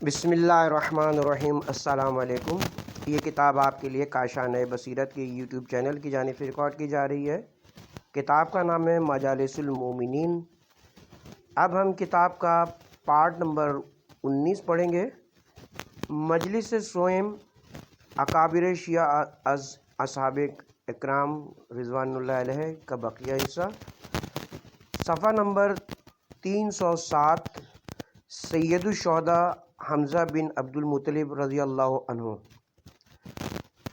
بسم اللہ الرحمن الرحیم۔ السلام علیکم۔ یہ کتاب آپ کے لیے کاشانۂ بصیرت کے یوٹیوب چینل کی جانب سے ریکارڈ کی جا رہی ہے۔ کتاب کا نام ہے مجالس المومنین۔ اب ہم کتاب کا پارٹ نمبر 19 پڑھیں گے۔ مجلس سوئم اکابر شیعہ از اصحاب اکرام رضوان اللہ علیہ کا بقیہ حصہ، صفحہ نمبر 307۔ سید الشہداء حمزہ بن عبد المطلب رضی اللہ عنہ۔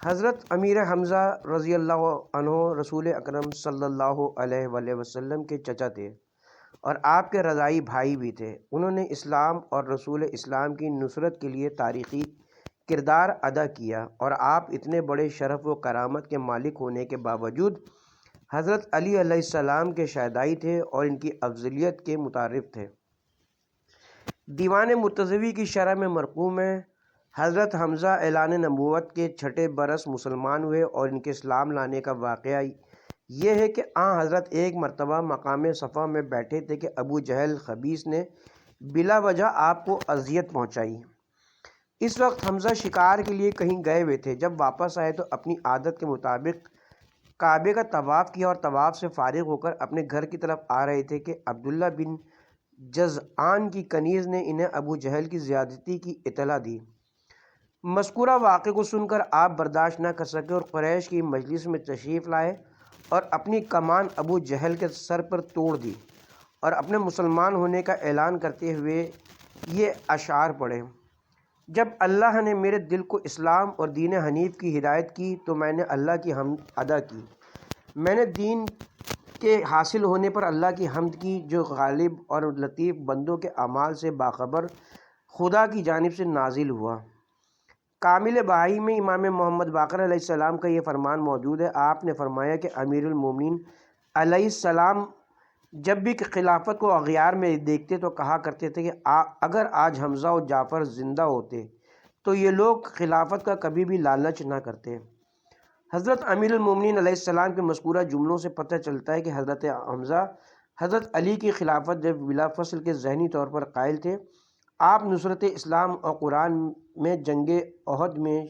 حضرت امیر حمزہ رضی اللہ عنہ رسول اکرم صلی اللہ علیہ وآلہ وسلم کے چچا تھے اور آپ کے رضائی بھائی بھی تھے۔ انہوں نے اسلام اور رسول اسلام کی نصرت کے لیے تاریخی کردار ادا کیا، اور آپ اتنے بڑے شرف و کرامت کے مالک ہونے کے باوجود حضرت علی علیہ السلام کے شہدائی تھے اور ان کی افضلیت کے متعارف تھے۔ دیوان مرتضوی کی شرح میں مرقوم ہے، حضرت حمزہ اعلان نبوت کے چھٹے برس مسلمان ہوئے، اور ان کے اسلام لانے کا واقعہ یہ ہے کہ حضرت ایک مرتبہ مقام صفا میں بیٹھے تھے کہ ابو جہل خبیث نے بلا وجہ آپ کو اذیت پہنچائی۔ اس وقت حمزہ شکار کے لیے کہیں گئے ہوئے تھے۔ جب واپس آئے تو اپنی عادت کے مطابق کعبے کا طواف کیا، اور طواف سے فارغ ہو کر اپنے گھر کی طرف آ رہے تھے کہ عبداللہ بن جذعان کی کنیز نے انہیں ابو جہل کی زیادتی کی اطلاع دی۔ مذکورہ واقعے کو سن کر آپ برداشت نہ کر سکے اور قریش کی مجلس میں تشریف لائے اور اپنی کمان ابو جہل کے سر پر توڑ دی، اور اپنے مسلمان ہونے کا اعلان کرتے ہوئے یہ اشعار پڑھے: جب اللہ نے میرے دل کو اسلام اور دین حنیف کی ہدایت کی تو میں نے اللہ کی حمد ادا کی۔ میں نے دین کے حاصل ہونے پر اللہ کی حمد کی، جو غالب اور لطیف بندوں کے اعمال سے باخبر خدا کی جانب سے نازل ہوا۔ کامل بہائی میں امام محمد باقر علیہ السلام کا یہ فرمان موجود ہے۔ آپ نے فرمایا کہ امیر المومنین علیہ السلام جب بھی خلافت کو اغیار میں دیکھتے تو کہا کرتے تھے کہ اگر آج حمزہ و جعفر زندہ ہوتے تو یہ لوگ خلافت کا کبھی بھی لالچ نہ کرتے۔ حضرت امیر المومنین علیہ السلام کے مذکورہ جملوں سے پتہ چلتا ہے کہ حضرت حمزہ حضرت علی کی خلافت جب بلا فصل کے ذہنی طور پر قائل تھے۔ آپ نصرت اسلام اور قرآن میں جنگ احد میں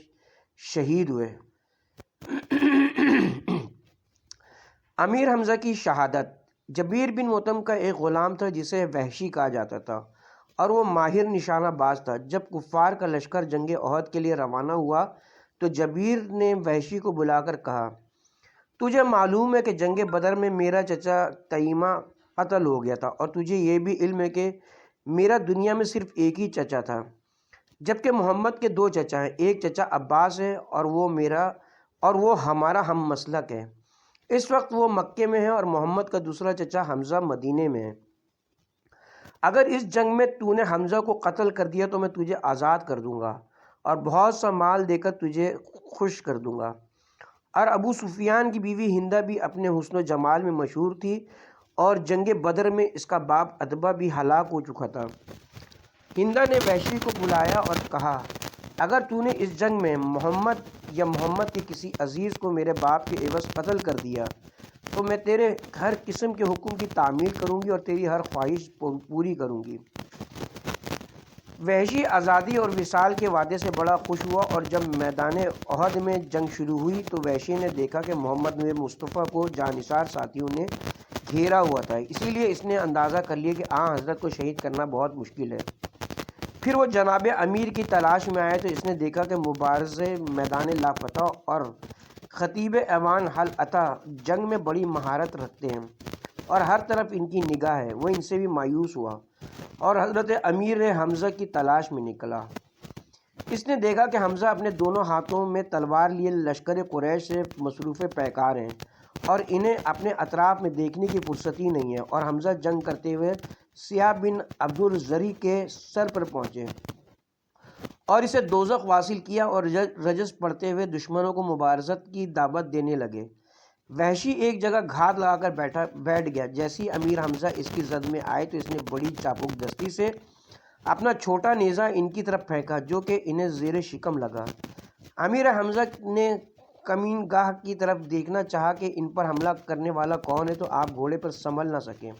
شہید ہوئے۔ امیر حمزہ کی شہادت۔ جبیر بن مطعم کا ایک غلام تھا جسے وحشی کہا جاتا تھا، اور وہ ماہر نشانہ باز تھا۔ جب کفار کا لشکر جنگ احد کے لیے روانہ ہوا تو جبیر نے وحشی کو بلا کر کہا: تجھے معلوم ہے کہ جنگ بدر میں میرا چچا تیمہ قتل ہو گیا تھا، اور تجھے یہ بھی علم ہے کہ میرا دنیا میں صرف ایک ہی چچا تھا، جبکہ محمد کے دو چچا ہیں، ایک چچا عباس ہے اور وہ ہمارا ہم مسلک ہے۔ اس وقت وہ مکے میں ہے اور محمد کا دوسرا چچا حمزہ مدینے میں ہے۔ اگر اس جنگ میں تو نے حمزہ کو قتل کر دیا تو میں تجھے آزاد کر دوں گا اور بہت سا مال دے کر تجھے خوش کر دوں گا۔ اور ابو سفیان کی بیوی ہندہ بھی اپنے حسن و جمال میں مشہور تھی، اور جنگ بدر میں اس کا باپ اتبا بھی ہلاک ہو چکا تھا۔ ہندہ نے وحشی کو بلایا اور کہا: اگر تو نے اس جنگ میں محمد یا محمد کے کسی عزیز کو میرے باپ کے عوض قتل کر دیا تو میں تیرے ہر قسم کے حکم کی تعمیل کروں گی اور تیری ہر خواہش پوری کروں گی۔ وحشی آزادی اور وصال کے وعدے سے بڑا خوش ہوا، اور جب میدان احد میں جنگ شروع ہوئی تو وحشی نے دیکھا کہ محمد مصطفیٰ کو جانثار ساتھیوں نے گھیرا ہوا تھا، اسی لیے اس نے اندازہ کر لیا کہ حضرت کو شہید کرنا بہت مشکل ہے۔ پھر وہ جناب امیر کی تلاش میں آئے تو اس نے دیکھا کہ مبارزے میدان لافتہ اور خطیب ایوان حل عطا جنگ میں بڑی مہارت رکھتے ہیں، اور ہر طرف ان کی نگاہ ہے۔ وہ ان سے بھی مایوس ہوا اور حضرت امیر حمزہ کی تلاش میں نکلا۔ اس نے دیکھا کہ حمزہ اپنے دونوں ہاتھوں میں تلوار لیے لشکر قریش سے مصروف پیکار ہیں، اور انہیں اپنے اطراف میں دیکھنے کی فرصت ہی نہیں ہے، اور حمزہ جنگ کرتے ہوئے سیاہ بن عبد الزری کے سر پر پہنچے اور اسے دوزخ واصل کیا، اور رجز پڑھتے ہوئے دشمنوں کو مبارزت کی دعوت دینے لگے۔ وحشی ایک جگہ گھات لگا کر بیٹھ گیا۔ جیسے ہی امیر حمزہ اس کی زد میں آئے تو اس نے بڑی چاپک دستی سے اپنا چھوٹا نیزہ ان کی طرف پھینکا، جو کہ انہیں زیر شکم لگا۔ امیر حمزہ نے کمین گاہ کی طرف دیکھنا چاہا کہ ان پر حملہ کرنے والا کون ہے، تو آپ گھوڑے پر سنبھل نہ سکے۔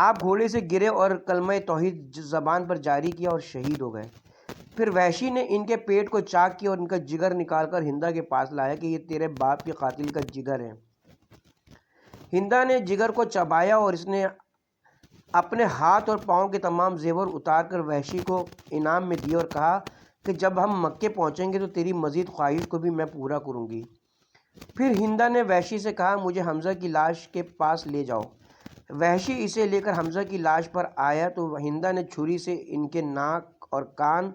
آپ گھوڑے سے گرے اور کلمہ توحید زبان پر جاری کیا اور شہید ہو گئے۔ پھر وحشی نے ان کے پیٹ کو چاک کیا اور ان کا جگر نکال کر ہندا کے پاس لایا کہ یہ تیرے باپ کے قاتل کا جگر ہے۔ ہندا نے جگر کو چبایا اور اس نے اپنے ہاتھ اور پاؤں کے تمام زیور اتار کر وحشی کو انعام میں دیے اور کہا کہ جب ہم مکے پہنچیں گے تو تیری مزید خواہش کو بھی میں پورا کروں گی۔ پھر ہندا نے وحشی سے کہا مجھے حمزہ کی لاش کے پاس لے جاؤ۔ وحشی اسے لے کر حمزہ کی لاش پر آیا تو ہندا نے چھری سے ان کے ناک اور کان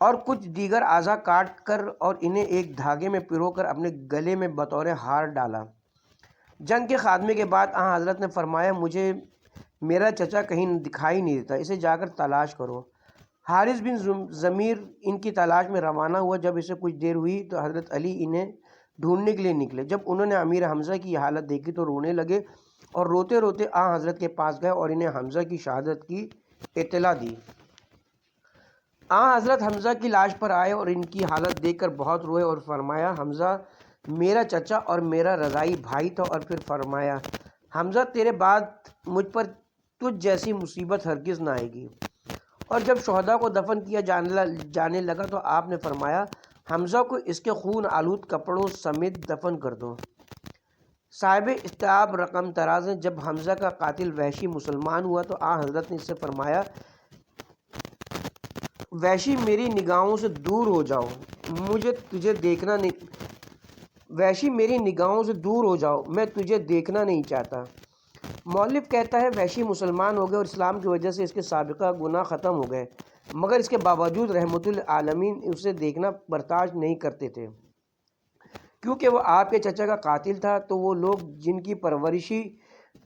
اور کچھ دیگر اعضاء کاٹ کر اور انہیں ایک دھاگے میں پرو کر اپنے گلے میں بطور ہار ڈالا۔ جنگ کے خاتمے کے بعد آن حضرت نے فرمایا مجھے میرا چچا کہیں دکھائی نہیں دیتا، اسے جا کر تلاش کرو۔ حارث بن ضمیر ان کی تلاش میں روانہ ہوا۔ جب اسے کچھ دیر ہوئی تو حضرت علی انہیں ڈھونڈنے کے لیے نکلے۔ جب انہوں نے امیر حمزہ کی یہ حالت دیکھی تو رونے لگے اور روتے روتے آن حضرت کے پاس گئے اور انہیں حمزہ کی شہادت کی اطلاع دی۔ آن حضرت حمزہ کی لاش پر آئے اور ان کی حالت دیکھ کر بہت روئے اور فرمایا حمزہ میرا چچا اور میرا رضائی بھائی تھا، اور پھر فرمایا حمزہ تیرے بعد مجھ پر تجھ جیسی مصیبت ہرگز نہ آئے گی۔ اور جب شہداء کو دفن کیا جانے لگا تو آپ نے فرمایا حمزہ کو اس کے خون آلود کپڑوں سمیت دفن کر دو۔ صاحب استیاب رقم تراز نے جب حمزہ کا قاتل وحشی مسلمان ہوا تو آن حضرت نے اس سے فرمایا وحشی میری نگاہوں سے دور ہو جاؤ، مجھے تجھے دیکھنا نہیں، وحشی میری نگاہوں سے دور ہو جاؤ، میں تجھے دیکھنا نہیں چاہتا۔ مؤلف کہتا ہے وحشی مسلمان ہو گئے اور اسلام کی وجہ سے اس کے سابقہ گناہ ختم ہو گئے، مگر اس کے باوجود رحمت للعالمین اسے دیکھنا برداشت نہیں کرتے تھے، کیونکہ وہ آپ کے چچا کا قاتل تھا۔ تو وہ لوگ جن کی پرورشی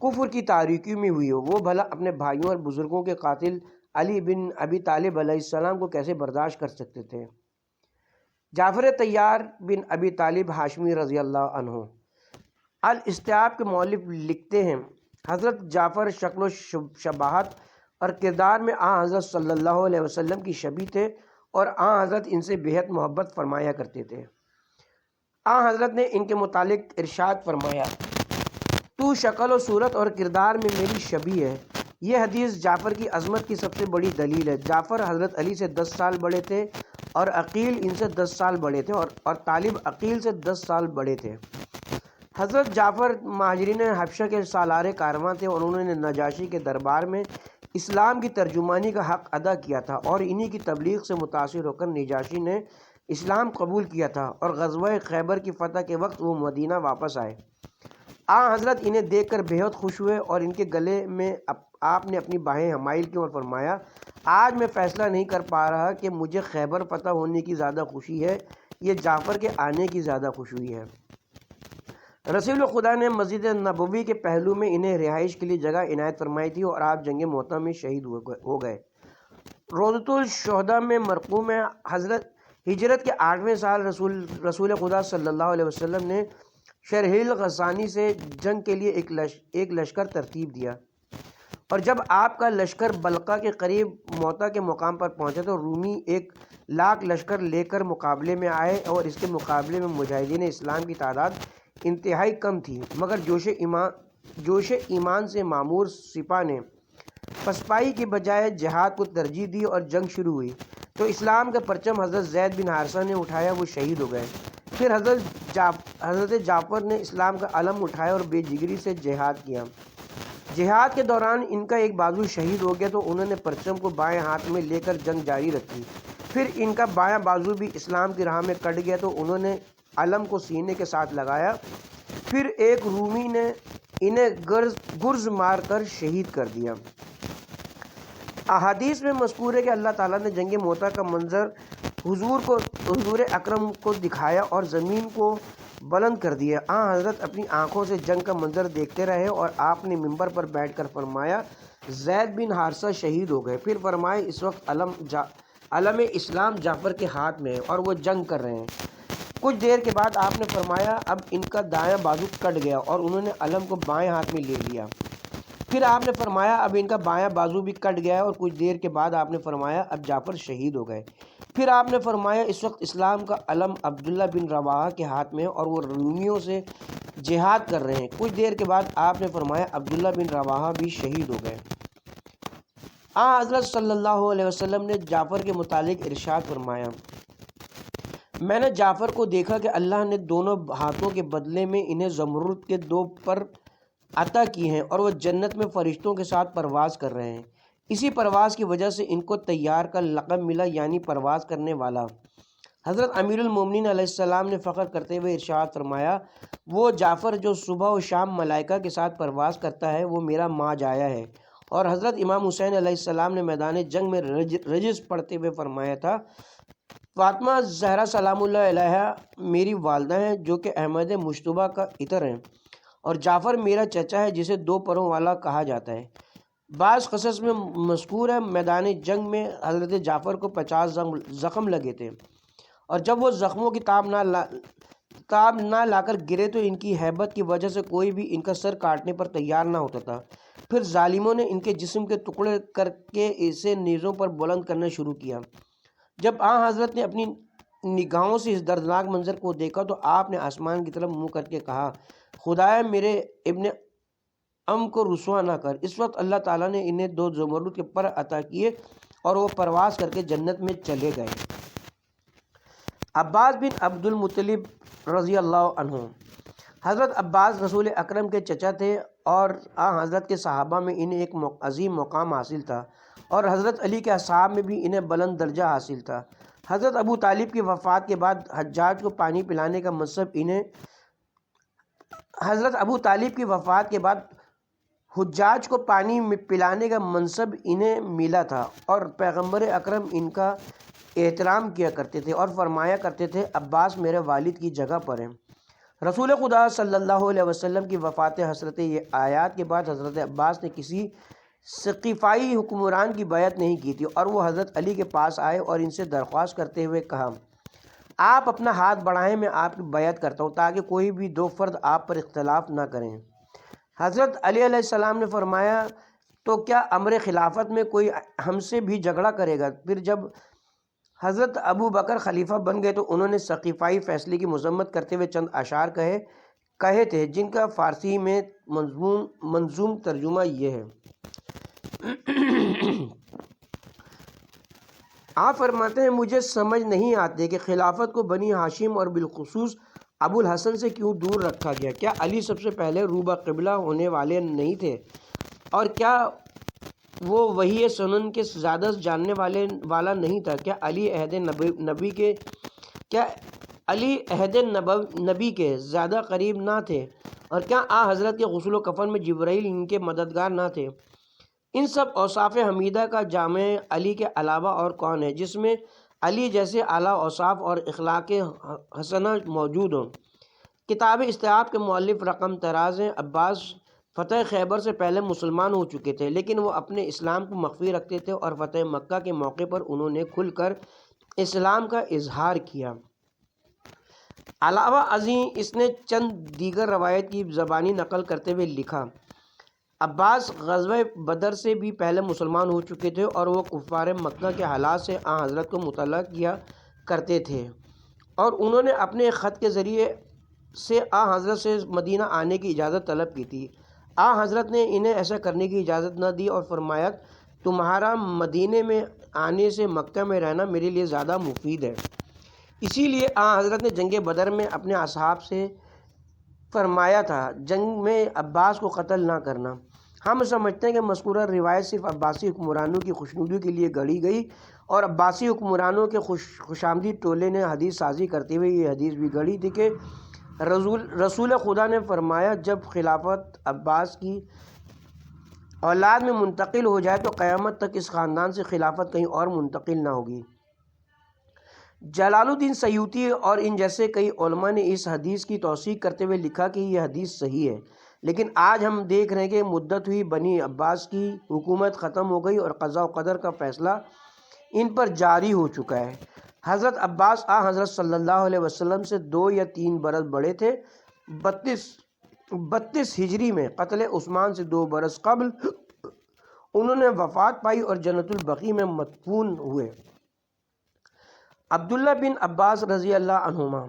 کفر کی تاریکی میں ہوئی ہو، وہ بھلا اپنے بھائیوں اور بزرگوں کے قاتل علی بن ابی طالب علیہ السلام کو کیسے برداشت کر سکتے تھے؟ جعفر طیار بن ابی طالب ہاشمی رضی اللہ عنہ الاستیاب کے مؤلف لکھتے ہیں حضرت جعفر شکل و شباہت اور کردار میں آن حضرت صلی اللہ علیہ وسلم کی شبیہ تھے اور آن حضرت ان سے بےحد محبت فرمایا کرتے تھے۔ آن حضرت نے ان کے متعلق ارشاد فرمایا تو شکل و صورت اور کردار میں میری شبیہ ہے۔ یہ حدیث جعفر کی عظمت کی سب سے بڑی دلیل ہے۔ جعفر حضرت علی سے 10 سال بڑے تھے اور عقیل ان سے 10 سال بڑے تھے اور طالب عقیل سے 10 سال بڑے تھے۔ حضرت جعفر مہاجرین حبشہ کے سالار کارواں تھے اور انہوں نے نجاشی کے دربار میں اسلام کی ترجمانی کا حق ادا کیا تھا اور انہی کی تبلیغ سے متاثر ہو کر نجاشی نے اسلام قبول کیا تھا اور غزوہ خیبر کی فتح کے وقت وہ مدینہ واپس آئے۔ آن حضرت انہیں دیکھ کر بہت خوش ہوئے اور ان کے گلے میں آپ نے اپنی باہیں حمائل کی اور فرمایا آج میں فیصلہ نہیں کر پا رہا کہ مجھے خیبر فتح ہونے کی زیادہ خوشی ہے یہ جعفر کے آنے کی زیادہ خوشی ہے۔ رسول خدا نے مسجد نبوی کے پہلو میں انہیں رہائش کے لیے جگہ عنایت فرمائی تھی اور آپ جنگ مؤتہ میں شہید ہو گئے۔ روضۃ الشہداء میں مرقوم ہے حضرت ہجرت کے 8ویں سال رسول خدا صلی اللہ علیہ وسلم نے شرحیل غسانی سے جنگ کے لیے ایک لشکر ترتیب دیا، اور جب آپ کا لشکر بلقا کے قریب موتا کے مقام پر پہنچا تو رومی 1,00,000 لشکر لے کر مقابلے میں آئے اور اس کے مقابلے میں مجاہدین اسلام کی تعداد انتہائی کم تھی، مگر جوش ایمان سے معمور سپاہ نے پسپائی کے بجائے جہاد کو ترجیح دی اور جنگ شروع ہوئی تو اسلام کا پرچم حضرت زید بن حارثہ نے اٹھایا، وہ شہید ہو گئے۔ پھر حضرت جعفر نے اسلام کا علم اٹھایا اور بے جگری سے جہاد کیا۔ جہاد کے دوران ان کا ایک بازو شہید ہو گیا تو انہوں نے پرچم کو بائیں ہاتھ میں لے کر جنگ جاری رکھی۔ پھر ان کا بایاں بازو بھی اسلام کی راہ میں کٹ گیا تو انہوں نے علم کو سینے کے ساتھ لگایا۔ پھر ایک رومی نے انہیں گرز مار کر شہید کر دیا۔ احادیث میں مذکور ہے کہ اللہ تعالیٰ نے جنگ مؤتہ کا منظر حضور اکرم کو دکھایا اور زمین کو بلند کر دیا۔ حضرت اپنی آنکھوں سے جنگ کا منظر دیکھتے رہے اور آپ نے منبر پر بیٹھ کر فرمایا زید بن حارثہ شہید ہو گئے۔ پھر فرمایا اس وقت علم اسلام جعفر کے ہاتھ میں ہے اور وہ جنگ کر رہے ہیں۔ کچھ دیر کے بعد آپ نے فرمایا اب ان کا دایاں بازو کٹ گیا اور انہوں نے علم کو بائیں ہاتھ میں لے لیا۔ پھر آپ نے فرمایا اب ان کا بایاں بازو بھی کٹ گیا اور کچھ دیر کے بعد آپ نے فرمایا اب جعفر شہید ہو گئے۔ پھر آپ نے فرمایا اس وقت اسلام کا علم عبداللہ بن رواحہ کے ہاتھ میں ہے اور وہ رومیوں سے جہاد کر رہے ہیں۔ کچھ دیر کے بعد آپ نے فرمایا عبداللہ بن رواحہ بھی شہید ہو گئے۔ حضرت صلی اللہ علیہ وسلم نے جعفر کے متعلق ارشاد فرمایا، میں نے جعفر کو دیکھا کہ اللہ نے دونوں ہاتھوں کے بدلے میں انہیں زمرد کے 2 پر عطا کی ہیں اور وہ جنت میں فرشتوں کے ساتھ پرواز کر رہے ہیں۔ اسی پرواز کی وجہ سے ان کو طیار کا لقب ملا، یعنی پرواز کرنے والا۔ حضرت امیر المومنین علیہ السلام نے فخر کرتے ہوئے ارشاد فرمایا، وہ جعفر جو صبح و شام ملائکہ کے ساتھ پرواز کرتا ہے وہ میرا ماج آیا ہے۔ اور حضرت امام حسین علیہ السلام نے میدان جنگ میں رجز پڑھتے ہوئے فرمایا تھا، فاطمہ زہرا سلام اللہ علیہا میری والدہ ہیں جو کہ احمد مشتبہ کا عطر ہیں، اور جعفر میرا چچا ہے جسے 2 پروں والا کہا جاتا ہے۔ بعض قصص میں مذکور ہے میدان جنگ میں حضرت جعفر کو 50 زخم لگے تھے، اور جب وہ زخموں کی تاب نہ لا کر گرے تو ان کی ہیبت کی وجہ سے کوئی بھی ان کا سر کاٹنے پر تیار نہ ہوتا تھا۔ پھر ظالموں نے ان کے جسم کے ٹکڑے کر کے اسے نیزوں پر بلند کرنا شروع کیا۔ جب حضرت نے اپنی نگاہوں سے اس دردناک منظر کو دیکھا تو آپ نے آسمان کی طرف منہ کر کے کہا، خدایا میرے ابن ام کو رسوا نہ کر۔ اس وقت اللہ تعالیٰ نے انہیں 2 زمرد کے پر عطا کیے اور وہ پرواز کر کے جنت میں چلے گئے۔ عباس بن عبد المطلب رضی اللہ عنہ۔ حضرت عباس رسول اکرم کے چچا تھے اور حضرت کے صحابہ میں انہیں ایک عظیم مقام حاصل تھا، اور حضرت علی کے اصحاب میں بھی انہیں بلند درجہ حاصل تھا۔ حضرت ابو طالب کی وفات کے بعد حجاج کو پانی پلانے کا منصب انہیں ملا تھا، اور پیغمبر اکرم ان کا احترام کیا کرتے تھے اور فرمایا کرتے تھے، عباس میرے والد کی جگہ پر ہیں۔ رسول خدا صلی اللہ علیہ وسلم کی وفات حسرت یہ آیات کے بعد حضرت عباس نے کسی ثقیفائی حکمران کی بیعت نہیں کی تھی، اور وہ حضرت علی کے پاس آئے اور ان سے درخواست کرتے ہوئے کہا، آپ اپنا ہاتھ بڑھائیں، میں آپ کی بیعت کرتا ہوں تاکہ کوئی بھی 2 فرد آپ پر اختلاف نہ کریں۔ حضرت علی علیہ السلام نے فرمایا، تو کیا امر خلافت میں کوئی ہم سے بھی جھگڑا کرے گا؟ پھر جب حضرت ابو بکر خلیفہ بن گئے تو انہوں نے ثقیفائی فیصلے کی مذمت کرتے ہوئے چند اشعار کہے تھے، جن کا فارسی میں منظوم ترجمہ یہ ہے۔ آپ فرماتے ہیں، مجھے سمجھ نہیں آتے کہ خلافت کو بنی ہاشم اور بالخصوص ابو الحسن سے کیوں دور رکھا گیا؟ کیا علی سب سے پہلے روبہ قبلہ ہونے والے نہیں تھے؟ اور کیا وہ وحی سنن کے زیادہ جاننے والا نہیں تھا؟ کیا علی عہد نبی کے زیادہ قریب نہ تھے؟ اور کیا حضرت کے غسل و کفن میں جبرائیل ان کے مددگار نہ تھے؟ ان سب اوصاف حمیدہ کا جامع علی کے علاوہ اور کون ہے جس میں علی جیسے اعلیٰ اوصاف اور اخلاق حسنہ موجود ہوں؟ کتاب استیاب کے مؤلف رقم طراز ہیں۔ عباس فتح خیبر سے پہلے مسلمان ہو چکے تھے، لیکن وہ اپنے اسلام کو مخفی رکھتے تھے، اور فتح مکہ کے موقع پر انہوں نے کھل کر اسلام کا اظہار کیا۔ علاوہ ازیں اس نے چند دیگر روایت کی زبانی نقل کرتے ہوئے لکھا، عباس غزوہ بدر سے بھی پہلے مسلمان ہو چکے تھے، اور وہ کفار مکہ کے حالات سے حضرت کو مطلع کیا کرتے تھے، اور انہوں نے اپنے ایک خط کے ذریعے سے حضرت سے مدینہ آنے کی اجازت طلب کی تھی۔ حضرت نے انہیں ایسا کرنے کی اجازت نہ دی اور فرمایا، تمہارا مدینے میں آنے سے مکہ میں رہنا میرے لیے زیادہ مفید ہے۔ اسی لیے حضرت نے جنگ بدر میں اپنے اصحاب سے فرمایا تھا، جنگ میں عباس کو قتل نہ کرنا۔ ہم سمجھتے ہیں کہ مذکورہ روایت صرف عباسی حکمرانوں کی خوشنودی کے لیے گڑھی گئی، اور عباسی حکمرانوں کے خوشامدید ٹولے نے حدیث سازی کرتے ہوئے یہ حدیث بھی گڑھی تھی کہ رسول خدا نے فرمایا، جب خلافت عباس کی اولاد میں منتقل ہو جائے تو قیامت تک اس خاندان سے خلافت کہیں اور منتقل نہ ہوگی۔ جلال الدین سیوطی اور ان جیسے کئی علماء نے اس حدیث کی توثیق کرتے ہوئے لکھا کہ یہ حدیث صحیح ہے، لیکن آج ہم دیکھ رہے ہیں کہ مدت ہوئی بنی عباس کی حکومت ختم ہو گئی اور قضاء و قدر کا فیصلہ ان پر جاری ہو چکا ہے۔ حضرت عباس حضرت صلی اللہ علیہ وسلم سے 2 یا 3 برس بڑے تھے۔ 32 ہجری میں قتل عثمان سے 2 برس قبل انہوں نے وفات پائی اور جنت البقیع میں مدفون ہوئے۔ عبداللہ بن عباس رضی اللہ عنہما۔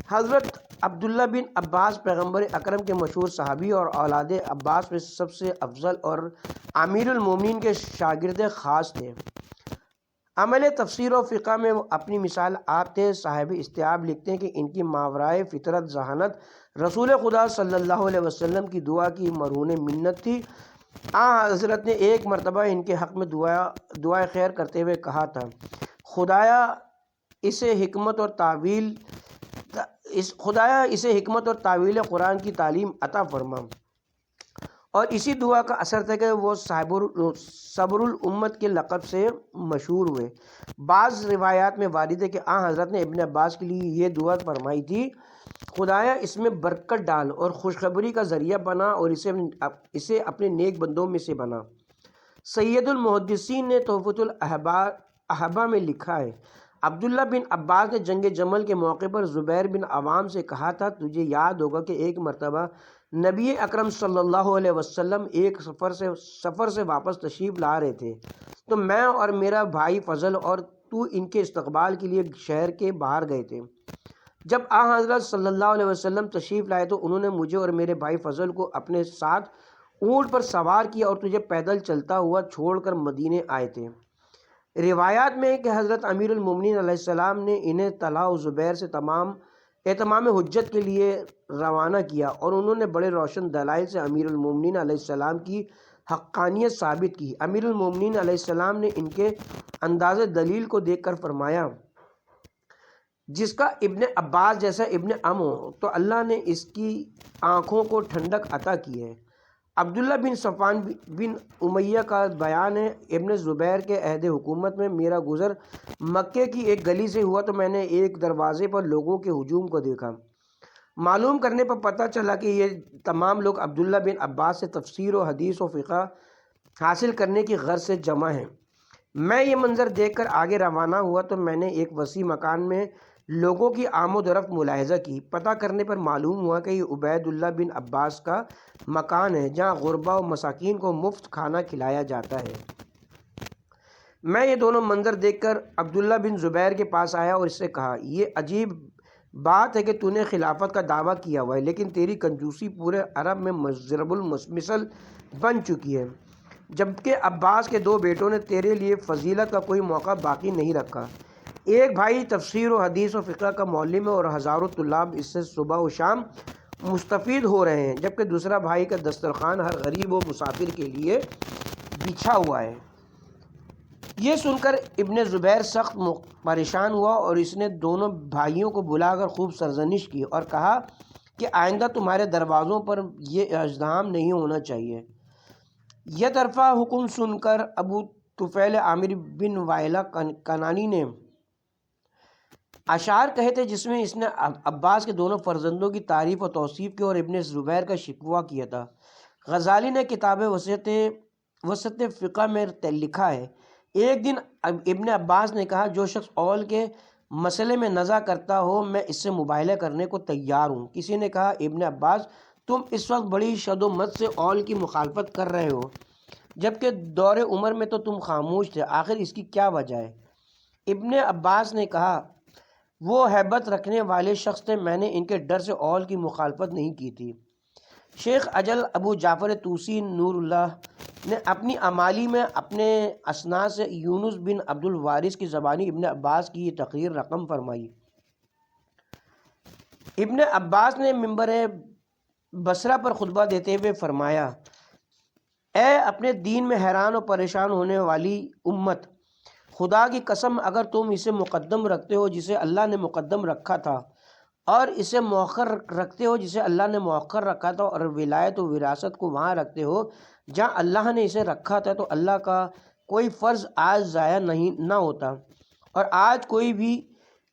حضرت عبداللہ بن عباس پیغمبر اکرم کے مشہور صحابی اور اولاد عباس میں سب سے افضل اور امیر المومنین کے شاگرد خاص تھے۔ عمل تفسیر و فقہ میں اپنی مثال آپ تھے۔ صاحب استیاب لکھتے ہیں کہ ان کی ماورائے فطرت ذہانت رسول خدا صلی اللہ علیہ وسلم کی دعا کی مرہون منت تھی۔ حضرت نے ایک مرتبہ ان کے حق میں دعائے خیر کرتے ہوئے کہا تھا، خدایا اسے حکمت اور تعویل قرآن کی تعلیم عطا فرما۔ اور اسی دعا کا اثر تھا کہ وہ صبر الامت کے لقب سے مشہور ہوئے۔ بعض روایات میں وارد ہے کہ حضرت نے ابن عباس کے لیے یہ دعا فرمائی تھی، خدایا اس میں برکت ڈال اور خوشخبری کا ذریعہ بنا اور اسے اپنے نیک بندوں میں سے بنا۔ سید المحدثین نے تحفۃ الاحبہ میں لکھا ہے، عبداللہ بن عباس نے جنگ جمل کے موقع پر زبیر بن عوام سے کہا تھا، تجھے یاد ہوگا کہ ایک مرتبہ نبی اکرم صلی اللہ علیہ وسلم ایک سفر سے واپس تشریف لا رہے تھے، تو میں اور میرا بھائی فضل اور تو ان کے استقبال کے لیے شہر کے باہر گئے تھے۔ جب حضرت صلی اللہ علیہ وسلم تشریف لائے تو انہوں نے مجھے اور میرے بھائی فضل کو اپنے ساتھ اونٹ پر سوار کیا اور تجھے پیدل چلتا ہوا چھوڑ کر مدینے آئے تھے۔ روایات میں ہے کہ حضرت امیر المومنین علیہ السلام نے انہیں طلحہ و زبیر سے اتمام حجت کے لیے روانہ کیا اور انہوں نے بڑے روشن دلائل سے امیر المومنین علیہ السلام کی حقانیت ثابت کی۔ امیر المومنین علیہ السلام نے ان کے انداز دلیل کو دیکھ کر فرمایا، جس کا ابن عباس جیسا ابن ہو تو اللہ نے اس کی آنکھوں کو ٹھنڈک عطا کی ہے۔ عبداللہ بن صفوان بن امیہ کا بیان ہے، ابن زبیر کے عہد حکومت میں میرا گزر مکے کی ایک گلی سے ہوا تو میں نے ایک دروازے پر لوگوں کے ہجوم کو دیکھا۔ معلوم کرنے پر پتہ چلا کہ یہ تمام لوگ عبداللہ بن عباس سے تفسیر و حدیث و فقہ حاصل کرنے کی غرض سے جمع ہیں۔ میں یہ منظر دیکھ کر آگے روانہ ہوا تو میں نے ایک وسیع مکان میں لوگوں کی آمد و رفت ملاحظہ کی۔ پتہ کرنے پر معلوم ہوا کہ یہ عبید اللہ بن عباس کا مکان ہے، جہاں غربا و مساکین کو مفت کھانا کھلایا جاتا ہے۔ میں یہ دونوں منظر دیکھ کر عبداللہ بن زبیر کے پاس آیا اور اس سے کہا، یہ عجیب بات ہے کہ تو نے خلافت کا دعویٰ کیا ہوا ہے، لیکن تیری کنجوسی پورے عرب میں ضرب المثل بن چکی ہے، جبکہ عباس کے دو بیٹوں نے تیرے لیے فضیلت کا کوئی موقع باقی نہیں رکھا۔ ایک بھائی تفسیر و حدیث و فقہ کا معلم ہے اور ہزاروں طلاب اس سے صبح و شام مستفید ہو رہے ہیں، جبکہ دوسرا بھائی کا دسترخوان ہر غریب و مسافر کے لیے بچھا ہوا ہے۔ یہ سن کر ابن زبیر سخت پریشان ہوا اور اس نے دونوں بھائیوں کو بلا کر خوب سرزنش کی اور کہا کہ آئندہ تمہارے دروازوں پر یہ ازدحام نہیں ہونا چاہیے۔ یہ طرفہ حکم سن کر ابو طفیل عامر بن وائلہ کنانی نے اشعار کہے تھے، جس میں اس نے عباس کے دونوں فرزندوں کی تعریف و توصیف کی اور ابن زبیر کا شکوہ کیا تھا۔ غزالی نے کتاب وسط فقہ میں لکھا ہے، ایک دن ابن عباس نے کہا، جو شخص اول کے مسئلے میں نزاع کرتا ہو میں اس سے مباہلہ کرنے کو تیار ہوں۔ کسی نے کہا، ابن عباس تم اس وقت بڑی شد و مت سے اول کی مخالفت کر رہے ہو، جبکہ دور عمر میں تو تم خاموش تھے، آخر اس کی کیا وجہ ہے؟ ابن عباس نے کہا، وہ ہیبت رکھنے والے شخص تھے، میں نے ان کے ڈر سے اول کی مخالفت نہیں کی تھی۔ شیخ اجل ابو جعفر طوسی نور اللہ نے اپنی امالی میں اپنے اسناد سے یونس بن عبد الوارث کی زبانی ابن عباس کی یہ تقریر رقم فرمائی۔ ابن عباس نے منبر بصرہ پر خطبہ دیتے ہوئے فرمایا، اے اپنے دین میں حیران و پریشان ہونے والی امت، خدا کی قسم اگر تم اسے مقدم رکھتے ہو جسے اللہ نے مقدم رکھا تھا، اور اسے مؤخر رکھتے ہو جسے اللہ نے مؤخر رکھا تھا، اور ولایت و وراثت کو وہاں رکھتے ہو جہاں اللہ نے اسے رکھا تھا، تو اللہ کا کوئی فرض آج ضائع نہ ہوتا اور آج کوئی بھی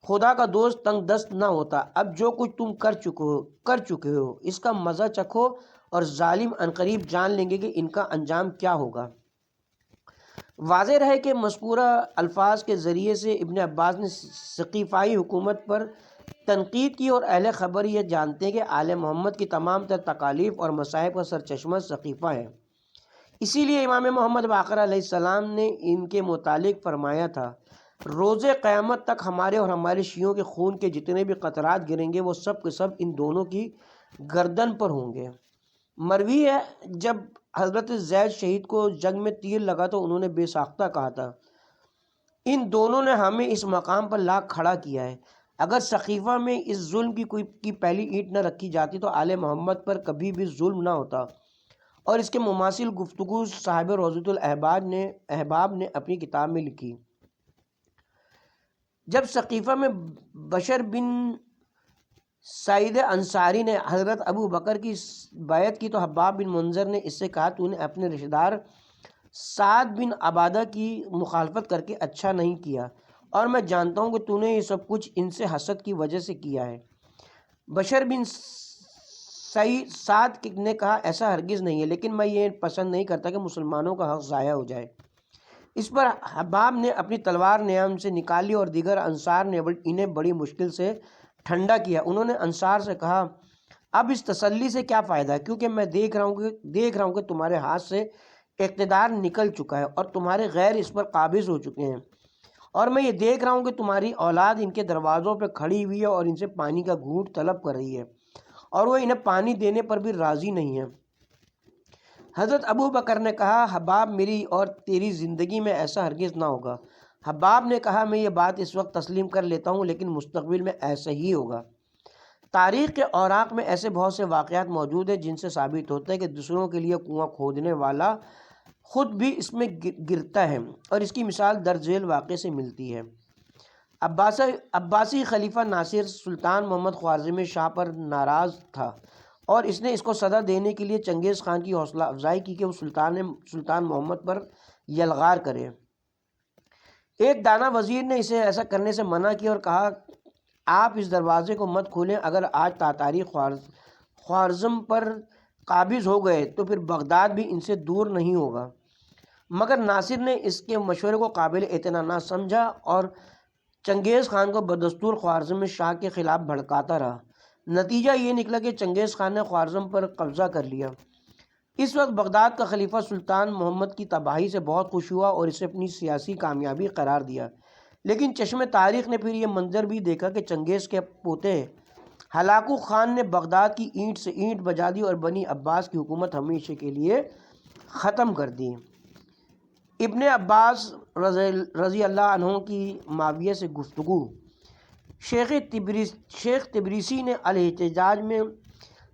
خدا کا دوست تنگ دست نہ ہوتا۔ اب جو کچھ تم کر چکے ہو اس کا مزہ چکھو، اور ظالم عنقریب جان لیں گے کہ ان کا انجام کیا ہوگا۔ واضح رہے کہ مذکورہ الفاظ کے ذریعے سے ابن عباس نے ثقیفائی حکومت پر تنقید کی، اور اہل خبر یہ جانتے ہیں کہ آل محمد کی تمام تر تکالیف اور مصائب کا سرچشمہ ثقیفہ ہے۔ اسی لیے امام محمد باقر علیہ السلام نے ان کے متعلق فرمایا تھا، روز قیامت تک ہمارے اور ہمارے شیعوں کے خون کے جتنے بھی قطرات گریں گے وہ سب کے سب ان دونوں کی گردن پر ہوں گے۔ مروی ہے جب حضرت زید شہید کو جنگ میں تیر لگا تو انہوں نے بے ساختہ کہا تھا، ان دونوں نے ہمیں اس مقام پر لا کھڑا کیا ہے۔ اگر سقیفہ میں اس ظلم کی پہلی اینٹ نہ رکھی جاتی تو آل محمد پر کبھی بھی ظلم نہ ہوتا۔ اور اس کے مماثل گفتگو صاحب روضۃ الاحباب نے اپنی کتاب میں لکھی۔ جب سقیفہ میں بشر بن سعید انصاری نے حضرت ابو بکر کی بیعت کی تو حباب بن منظر نے اس سے کہا، تو نے اپنے رشتہ دار سعد بن عبادہ کی مخالفت کر کے اچھا نہیں کیا، اور میں جانتا ہوں کہ تو نے یہ سب کچھ ان سے حسد کی وجہ سے کیا ہے۔ بشر بن سعد نے کہا، ایسا ہرگز نہیں ہے، لیکن میں یہ پسند نہیں کرتا کہ مسلمانوں کا حق ضائع ہو جائے۔ اس پر حباب نے اپنی تلوار نیام سے نکالی اور دیگر انصار نے انہیں بڑی مشکل سے ٹھنڈا کیا۔ انہوں نے انصار سے کہا، اب اس تسلی سے کیا فائدہ ہے، کیونکہ میں دیکھ رہا ہوں کہ تمہارے ہاتھ سے اقتدار نکل چکا ہے اور تمہارے غیر اس پر قابض ہو چکے ہیں، اور میں یہ دیکھ رہا ہوں کہ تمہاری اولاد ان کے دروازوں پہ کھڑی ہوئی ہے اور ان سے پانی کا گھونٹ طلب کر رہی ہے، اور وہ انہیں پانی دینے پر بھی راضی نہیں ہے۔ حضرت ابو بکر نے کہا، حباب میری اور تیری زندگی میں ایسا ہرگز نہ ہوگا۔ حباب نے کہا، میں یہ بات اس وقت تسلیم کر لیتا ہوں، لیکن مستقبل میں ایسا ہی ہوگا۔ تاریخ کے اوراق میں ایسے بہت سے واقعات موجود ہیں جن سے ثابت ہوتا ہے کہ دوسروں کے لیے کنواں کھودنے والا خود بھی اس میں گرتا ہے، اور اس کی مثال درج ذیل واقعے سے ملتی ہے۔ عباسی خلیفہ ناصر سلطان محمد خوارزم شاہ پر ناراض تھا، اور اس نے اس کو سزا دینے کے لیے چنگیز خان کی حوصلہ افزائی کی کہ وہ سلطان محمد پر یلغار کرے۔ ایک دانا وزیر نے اسے ایسا کرنے سے منع کیا اور کہا، آپ اس دروازے کو مت کھولیں، اگر آج تاتاری خوارزم پر قابض ہو گئے تو پھر بغداد بھی ان سے دور نہیں ہوگا۔ مگر ناصر نے اس کے مشورے کو قابل اعتنا نہ سمجھا اور چنگیز خان کو بدستور خوارزم شاہ کے خلاف بھڑکاتا رہا۔ نتیجہ یہ نکلا کہ چنگیز خان نے خوارزم پر قبضہ کر لیا۔ اس وقت بغداد کا خلیفہ سلطان محمد کی تباہی سے بہت خوش ہوا اور اسے اپنی سیاسی کامیابی قرار دیا، لیکن چشم تاریخ نے پھر یہ منظر بھی دیکھا کہ چنگیز کے پوتے ہلاکو خان نے بغداد کی اینٹ سے اینٹ بجا دی اور بنی عباس کی حکومت ہمیشہ کے لیے ختم کر دی۔ ابن عباس رضی اللہ عنہ کی معاویہ سے گفتگو۔ شیخ تبریسی نے الاحتجاج میں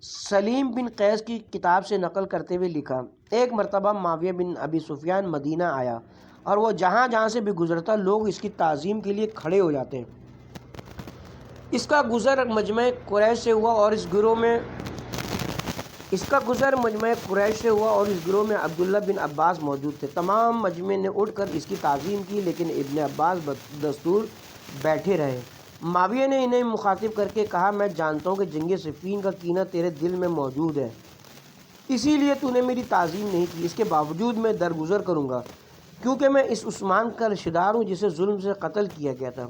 سلیم بن قیس کی کتاب سے نقل کرتے ہوئے لکھا، ایک مرتبہ معاویہ بن ابی سفیان مدینہ آیا اور وہ جہاں جہاں سے بھی گزرتا لوگ اس کی تعظیم کے لیے کھڑے ہو جاتے۔ اس کا گزر مجمع قریش سے ہوا اور اس گروہ میں عبداللہ بن عباس موجود تھے۔ تمام مجمع نے اٹھ کر اس کی تعظیم کی، لیکن ابن عباس بدستور بیٹھے رہے۔ معاویہ نے انہیں مخاطب کر کے کہا، میں جانتا ہوں کہ جنگ صفین کا کینہ تیرے دل میں موجود ہے، اسی لیے تو نے میری تعظیم نہیں کی۔ اس کے باوجود میں درگزر کروں گا، کیونکہ میں اس عثمان کا رشتہ دار ہوں جسے ظلم سے قتل کیا گیا تھا۔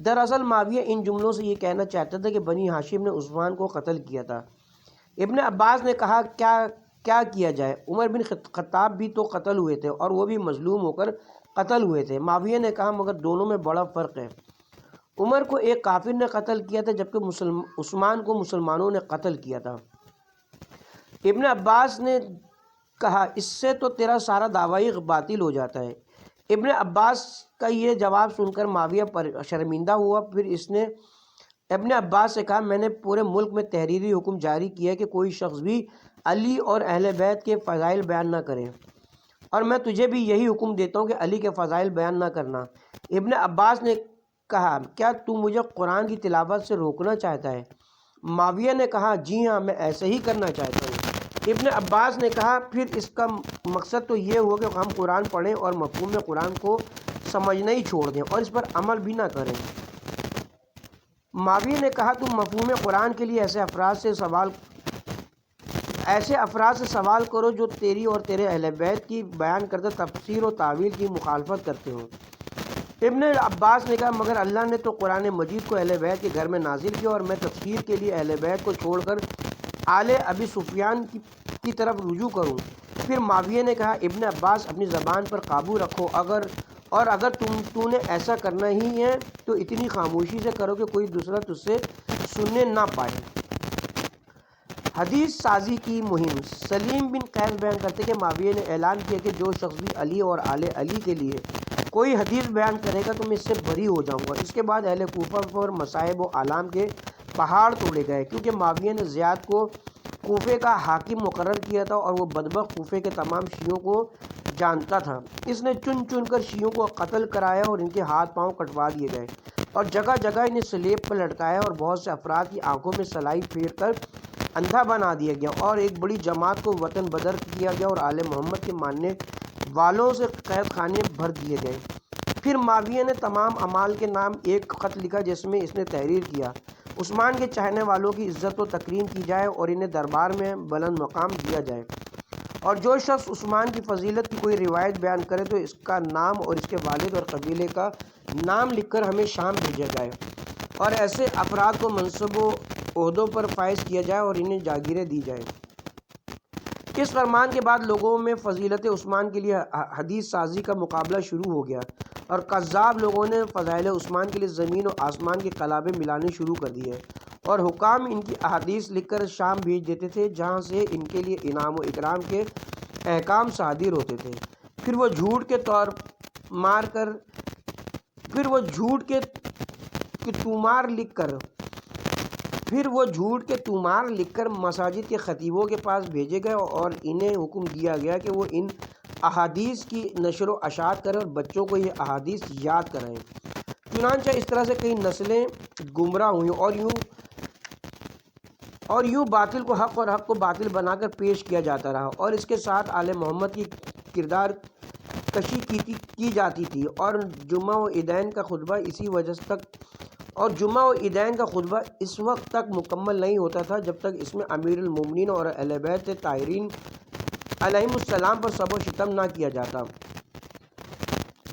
دراصل معاویہ ان جملوں سے یہ کہنا چاہتا تھا کہ بنی ہاشم نے عثمان کو قتل کیا تھا۔ ابن عباس نے کہا، کیا کیا جائے، عمر بن خطاب بھی تو قتل ہوئے تھے اور وہ بھی مظلوم ہو کر قتل ہوئے تھے۔ معاویہ نے کہا، مگر دونوں میں بڑا فرق ہے، عمر کو ایک کافر نے قتل کیا تھا جبکہ عثمان کو مسلمانوں نے قتل کیا تھا۔ ابن عباس نے کہا، اس سے تو تیرا سارا دعوی باطل ہو جاتا ہے۔ ابن عباس کا یہ جواب سن کر معاویہ پر شرمندہ ہوا۔ پھر اس نے ابن عباس سے کہا، میں نے پورے ملک میں تحریری حکم جاری کیا ہے کہ کوئی شخص بھی علی اور اہل بیت کے فضائل بیان نہ کرے، اور میں تجھے بھی یہی حکم دیتا ہوں کہ علی کے فضائل بیان نہ کرنا۔ ابن عباس نے کہا، کیا تو مجھے قرآن کی تلاوت سے روکنا چاہتا ہے؟ معاویہ نے کہا، جی ہاں، میں ایسے ہی کرنا چاہتا ہوں۔ ابن عباس نے کہا، پھر اس کا مقصد تو یہ ہوا کہ ہم قرآن پڑھیں اور مفہوم قرآن کو سمجھنا ہی چھوڑ دیں اور اس پر عمل بھی نہ کریں۔ معاویہ نے کہا، تم مفہوم قرآن کے لیے ایسے افراد سے سوال کرو جو تیری اور تیرے اہل بیت کی بیان کردہ تفسیر و تعویل کی مخالفت کرتے ہوں۔ ابن عباس نے کہا، مگر اللہ نے تو قرآن مجید کو اہل بیت کے گھر میں نازل کیا اور میں تفسیر کے لیے اہل بیت کو چھوڑ کر آل ابی سفیان کی طرف رجوع کروں۔ پھر معاویہ نے کہا، ابن عباس اپنی زبان پر قابو رکھو، اگر اور اگر تو نے ایسا کرنا ہی ہے تو اتنی خاموشی سے کرو کہ کوئی دوسرا تجھ سے سننے نہ پائے۔ حدیث سازی کی مہم۔ سلیم بن قیس بیان کرتے کہ معاویہ نے اعلان کیا کہ جو شخص بھی علی اور آل علی کے لیے کوئی حدیث بیان کرے گا تو میں اس سے بری ہو جاؤں گا۔ اس کے بعد اہل کوفہ پر مصائب و آلام کے پہاڑ توڑے گئے، کیونکہ معاویہ نے زیاد کو کوفے کا حاکم مقرر کیا تھا اور وہ بدبخت کوفے کے تمام شیعوں کو جانتا تھا۔ اس نے چن چن کر شیعوں کو قتل کرایا اور ان کے ہاتھ پاؤں کٹوا دیے گئے اور جگہ جگہ انہیں سلیب پر لٹکایا اور بہت سے افراد کی آنکھوں میں سلائی پھیر کر اندھا بنا دیا گیا اور ایک بڑی جماعت کو وطن بدر کیا گیا اور آل محمد کے ماننے والوں سے قید خانے بھر دیے گئے۔ پھر معاویہ نے تمام اعمال کے نام ایک خط لکھا جس میں اس نے تحریر کیا عثمان کے چاہنے والوں کی عزت و تکریم کی جائے اور انہیں دربار میں بلند مقام دیا جائے، اور جو شخص عثمان کی فضیلت کی کوئی روایت بیان کرے تو اس کا نام اور اس کے والد اور قبیلے کا نام لکھ کر ہمیں شام بھیجا جائے، اور ایسے افراد کو منصب و عہدوں پر فائز کیا جائے اور انہیں جاگیریں دی جائیں۔ اس فرمان کے بعد لوگوں میں فضیلت عثمان کے لیے حدیث سازی کا مقابلہ شروع ہو گیا اور کذاب لوگوں نے فضائل عثمان کے لیے زمین و آسمان کے کلابے ملانے شروع کر دیے اور حکام ان کی احادیث لکھ کر شام بھیج دیتے تھے، جہاں سے ان کے لیے انعام و اکرام کے احکام صادر ہوتے تھے۔ پھر وہ جھوٹ کے تومار لکھ کر مساجد کے خطیبوں کے پاس بھیجے گئے اور انہیں حکم دیا گیا کہ وہ ان احادیث کی نشر و اشاعت کریں اور بچوں کو یہ احادیث یاد کرائیں۔ چنانچہ اس طرح سے کئی نسلیں گمراہ ہوئیں اور یوں باطل کو حق اور حق کو باطل بنا کر پیش کیا جاتا رہا، اور اس کے ساتھ آل محمد کی کردار کشی کی جاتی تھی، اور جمعہ و عیدین کا خطبہ اس وقت تک مکمل نہیں ہوتا تھا جب تک اس میں امیر المومنین اور اہل بیت طاہرین علیہم السلام پر سب و شتم نہ کیا جاتا۔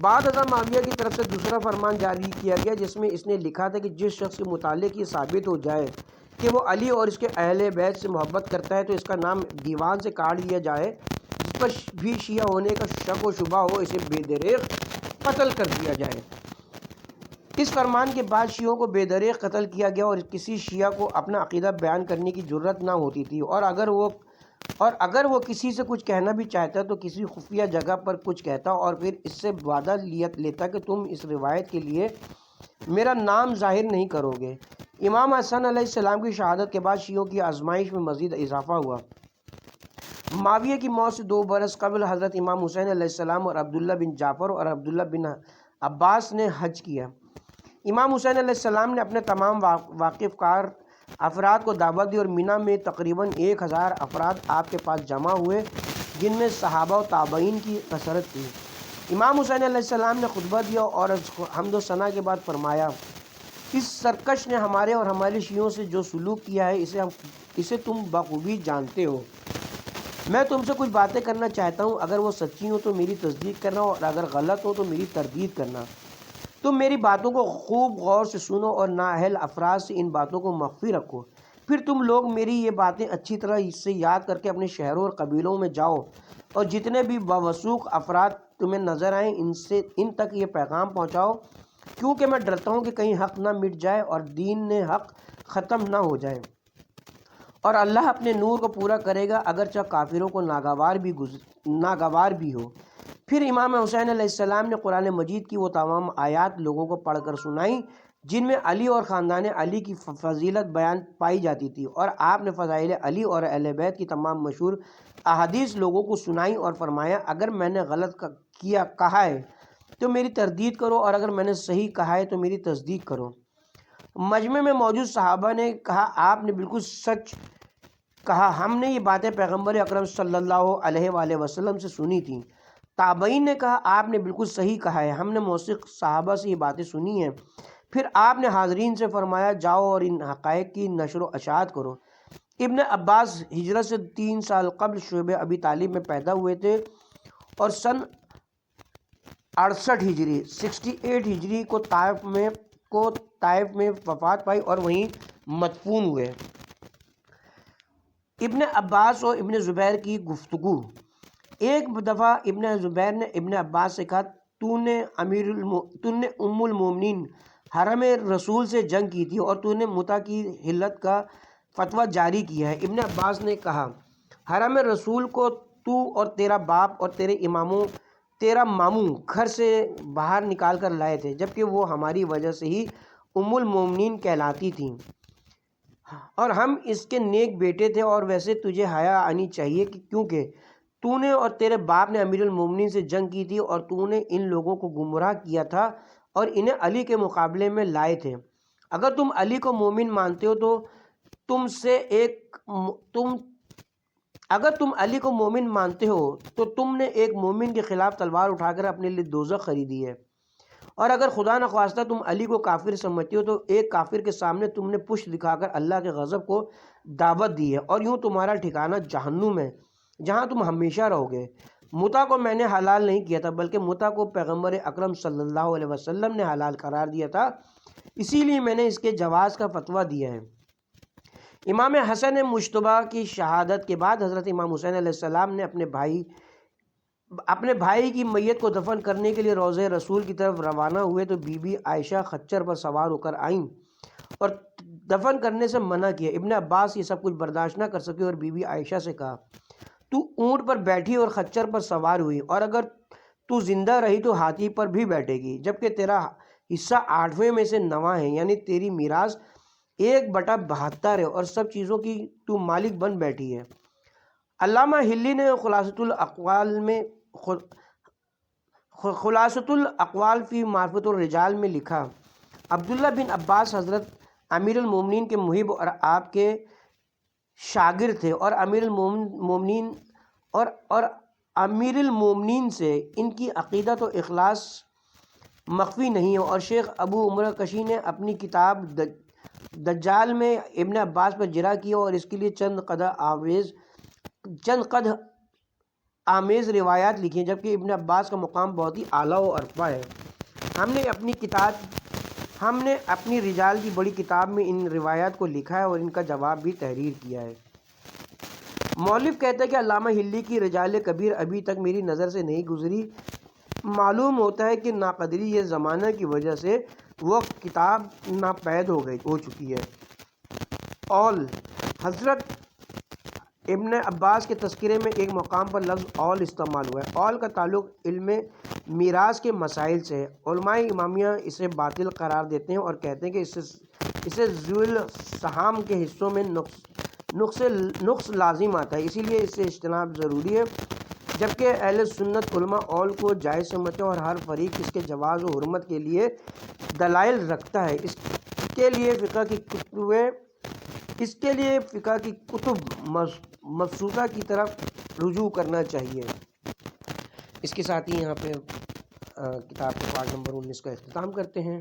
بعد ازاں معاویہ کی طرف سے دوسرا فرمان جاری کیا گیا جس میں اس نے لکھا تھا کہ جس شخص کے متعلق یہ ثابت ہو جائے کہ وہ علی اور اس کے اہل بیت سے محبت کرتا ہے تو اس کا نام دیوان سے کاٹ دیا جائے، جس پر بھی شیعہ ہونے کا شک و شبہ ہو اسے بے دریغ قتل کر دیا جائے۔ اس فرمان کے بعد شیعوں کو بے دریغ قتل کیا گیا اور کسی شیعہ کو اپنا عقیدہ بیان کرنے کی جرت نہ ہوتی تھی، اور اگر وہ کسی سے کچھ کہنا بھی چاہتا تو کسی خفیہ جگہ پر کچھ کہتا اور پھر اس سے وعدہ لیتا کہ تم اس روایت کے لیے میرا نام ظاہر نہیں کرو گے۔ امام حسن علیہ السلام کی شہادت کے بعد شیعوں کی آزمائش میں مزید اضافہ ہوا۔ معاویہ کی موت سے 2 برس قبل حضرت امام حسین علیہ السلام اور عبداللہ بن جعفر اور عبداللہ بن عباس نے حج کیا۔ امام حسین علیہ السلام نے اپنے تمام واقف کار افراد کو دعوت دی اور منی میں تقریباً 1000 افراد آپ کے پاس جمع ہوئے، جن میں صحابہ و تابعین کی کثرت تھی۔ امام حسین علیہ السلام نے خطبہ دیا اور حمد و ثنا کے بعد فرمایا، اس سرکش نے ہمارے اور ہمارے شیعوں سے جو سلوک کیا ہے اسے تم بخوبی جانتے ہو۔ میں تم سے کچھ باتیں کرنا چاہتا ہوں، اگر وہ سچی ہوں تو میری تصدیق کرنا اور اگر غلط ہو تو میری تردید کرنا۔ تم میری باتوں کو خوب غور سے سنو اور نااہل افراد سے ان باتوں کو مخفی رکھو، پھر تم لوگ میری یہ باتیں اچھی طرح سے یاد کر کے اپنے شہروں اور قبیلوں میں جاؤ اور جتنے بھی باوثوق افراد تمہیں نظر آئیں ان تک یہ پیغام پہنچاؤ، کیونکہ میں ڈرتا ہوں کہ کہیں حق نہ مٹ جائے اور دین حق ختم نہ ہو جائے، اور اللہ اپنے نور کو پورا کرے گا اگرچہ کافروں کو ناگوار بھی ہو۔ پھر امام حسین علیہ السلام نے قرآن مجید کی وہ تمام آیات لوگوں کو پڑھ کر سنائیں جن میں علی اور خاندان علی کی فضیلت بیان پائی جاتی تھی، اور آپ نے فضائل علی اور اہل بیت کی تمام مشہور احادیث لوگوں کو سنائیں اور فرمایا، اگر میں نے غلط کہا ہے تو میری تردید کرو اور اگر میں نے صحیح کہا ہے تو میری تصدیق کرو۔ مجمع میں موجود صحابہ نے کہا، آپ نے بالکل سچ کہا، ہم نے یہ باتیں پیغمبر اکرم صلی اللہ علیہ وآلہ وسلم سے سنی تھیں۔ تابعین نے کہا، آپ نے بالکل صحیح کہا ہے، ہم نے موثق صحابہ سے یہ باتیں سنی ہیں۔ پھر آپ نے حاضرین سے فرمایا، جاؤ اور ان حقائق کی نشر و اشاعت کرو۔ ابن عباس ہجرت سے 3 سال قبل شعب ابی طالب میں پیدا ہوئے تھے اور سن 68 ہجری کو طائف میں وفات پائی اور وہیں مدفون ہوئے۔ ابن عباس اور ابن زبیر کی گفتگو۔ ایک دفعہ ابن زبیر نے ابن عباس سے کہا، تو نے ام المومنین حرم رسول سے جنگ کی تھی اور تو نے متع کی حلت کا فتویٰ جاری کیا ہے۔ ابن عباس نے کہا حرم رسول کو تو اور تیرا باپ اور تیرا ماموں گھر سے باہر نکال کر لائے تھے، جبکہ وہ ہماری وجہ سے ہی ام المومنین کہلاتی تھیں اور ہم اس کے نیک بیٹے تھے، اور ویسے تجھے حیا آنی چاہیے کیونکہ تو نے اور تیرے باپ نے امیر المومنین سے جنگ کی تھی اور تو نے ان لوگوں کو گمراہ کیا تھا اور انہیں علی کے مقابلے میں لائے تھے۔ اگر تم علی کو مومن مانتے ہو تو تم نے ایک مومن کے خلاف تلوار اٹھا کر اپنے لیے دوزخ خریدی ہے، اور اگر خدا نخواستہ تم علی کو کافر سمجھتے ہو تو ایک کافر کے سامنے تم نے پشت دکھا کر اللہ کے غضب کو دعوت دی ہے، اور یوں تمہارا ٹھکانہ جہنم ہے جہاں تم ہمیشہ رہو گے۔ متع کو میں نے حلال نہیں کیا تھا، بلکہ متع کو پیغمبر اکرم صلی اللہ علیہ وسلم نے حلال قرار دیا تھا، اسی لیے میں نے اس کے جواز کا فتویٰ دیا ہے۔ امام حسن مجتبیٰ کی شہادت کے بعد حضرت امام حسین علیہ السلام نے اپنے بھائی کی میت کو دفن کرنے کے لیے روضہ رسول کی طرف روانہ ہوئے تو بی بی عائشہ خچر پر سوار ہو کر آئیں اور دفن کرنے سے منع کیا۔ ابن عباس یہ سب کچھ برداشت نہ کر سکے اور بی بی عائشہ سے کہا تو اونٹ پر بیٹھی اور خچر پر سوار ہوئی، اور اگر تو زندہ رہی تو ہاتھی پر بھی بیٹھے گی، جبکہ تیرا حصہ 8ویں میں سے 9 ہے، یعنی تیری میراث 1/72 ہے، اور سب چیزوں کی تو مالک بن بیٹھی ہے۔ علامہ ہلی نے خلاصۃ الاقوال فی معرفت الرجال میں لکھا عبداللہ بن عباس حضرت امیر المومنین کے محب اور آپ کے شاگرد تھے، اور امیر المومنین سے ان کی عقیدت و اخلاص مخفی نہیں ہے، اور شیخ ابو عمر کشی نے اپنی کتاب دجال میں ابن عباس پر جرح کیا اور اس کے لیے چند قدح آمیز روایات لکھی ہیں، جبکہ ابن عباس کا مقام بہت ہی اعلیٰ و عرفہ ہے۔ ہم نے اپنی رجال کی بڑی کتاب میں ان روایات کو لکھا ہے اور ان کا جواب بھی تحریر کیا ہے۔ مؤلف کہتا ہے کہ علامہ ہلی کی رجال کبیر ابھی تک میری نظر سے نہیں گزری، معلوم ہوتا ہے کہ ناقدری یہ زمانہ کی وجہ سے وہ کتاب ناپید ہو چکی ہے۔ اول حضرت ابن عباس کے تذکرے میں ایک مقام پر لفظ اول استعمال ہوا ہے۔ اول کا تعلق علم میراث کے مسائل سے ہے۔ علماء امامیہ اسے باطل قرار دیتے ہیں اور کہتے ہیں کہ اسے ذوی السہام کے حصوں میں نقص لازم آتا ہے، اسی لیے اس سے اجتناب ضروری ہے، جبکہ اہل سنت علماء اول کو جائز سمجھتے ہیں اور ہر فریق اس کے جواز و حرمت کے لیے دلائل رکھتا ہے۔ اس کے لیے فقہ کی کتب مبسوطہ کی طرف رجوع کرنا چاہیے۔ اس کے ساتھ ہی یہاں پہ کتاب کے پارٹ نمبر 19 کا اختتام کرتے ہیں۔